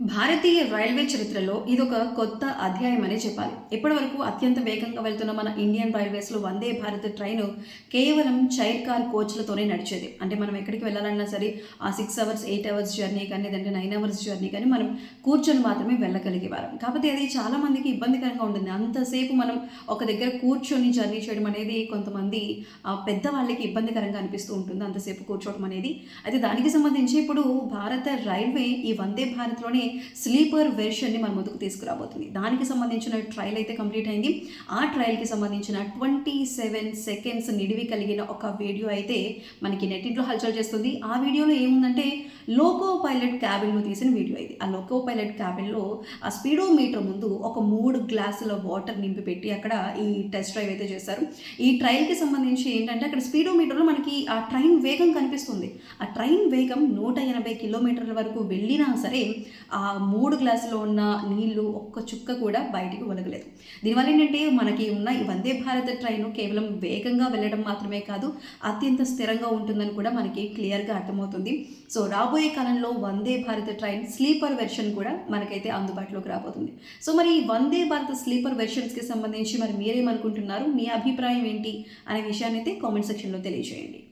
భారతీయ railway చరిత్రలో ఇదొక కొత్త అధ్యాయం అనే చెప్పాలి. ఇప్పటివరకు అత్యంత వేగంగా వెళ్తున్న మన ఇండియన్ రైల్వేస్‌లో వందే భారత్ ట్రైను కేవలం చైర్ కార్ కోచ్‌లతోనే నడిచేది. అంటే మనం ఎక్కడికి వెళ్ళాలన్నా సరే ఆ 6 అవర్స్, 8 అవర్స్ జర్నీ కానీ లేదంటే 9 అవర్స్ జర్నీ కానీ మనం కూర్చొని మాత్రమే వెళ్ళగలిగేవారం. కాకపోతే అది చాలా మందికి ఇబ్బందికరంగా ఉంటుంది. అంతసేపు మనం ఒక దగ్గర కూర్చొని జర్నీ చేయడం అనేది కొంతమంది పెద్దవాళ్ళకి ఇబ్బందికరంగా అనిపిస్తూ ఉంటుంది. అంతసేపు కూర్చోవడం అనేది. అయితే దానికి సంబంధించి ఇప్పుడు భారత రైల్వే ఈ వందే భారత్‌లోనే స్లీపర్ వెర్షన్ని మన ముందుకు తీసుకురాబోతుంది. దానికి సంబంధించిన ట్రయల్ అయితే కంప్లీట్ అయింది. ఆ ట్రయల్‌కి సంబంధించిన 27 సెకండ్స్ నిడివి కలిగిన ఒక వీడియో అయితే మనకి నెట్టింట్లో హల్చల్ చేస్తుంది. ఆ వీడియోలో ఏముందంటే లోకో పైలట్ క్యాబిన్‌లో తీసిన వీడియో ఇది. ఆ లోకో పైలట్ క్యాబిన్‌లో ఆ స్పీడోమీటర్ ముందు ఒక 3 గ్లాసుల వాటర్ నింపి పెట్టి అక్కడ ఈ టెస్ట్ డ్రైవ్ అయితే చేశారు. ఈ ట్రయల్‌కి సంబంధించి ఏంటంటే అక్కడ స్పీడోమీటర్‌లో మనకి ఆ ట్రైన్ వేగం కనిపిస్తుంది. ఆ ట్రైన్ వేగం 180 కిలోమీటర్ల వరకు వెళ్ళినా సరే ఆ 3 గ్లాసులో ఉన్న నీళ్లు ఒక్క చుక్క కూడా బయటికి ఒలగలేదు. దీనివల్ల ఏంటంటే మనకి ఉన్న ఈ వందే భారత్ ట్రైన్ కేవలం వేగంగా వెళ్ళడం మాత్రమే కాదు, అత్యంత స్థిరంగా ఉంటుందని కూడా మనకి క్లియర్‌గా అర్థమవుతుంది. సో రాబోయే కాలంలో Vande Bharat train sleeper version కూడా మనకైతే అందుబాటులోకి రాబోతుంది. సో మరి ఈ వందే భారత్ స్లీపర్ వెర్షన్స్‌కి సంబంధించి మరి మీరేమనుకుంటున్నారు? మీ అభిప్రాయం ఏంటి? అనే విషయాన్ని అయితే కామెంట్ సెక్షన్‌లో తెలియజేయండి.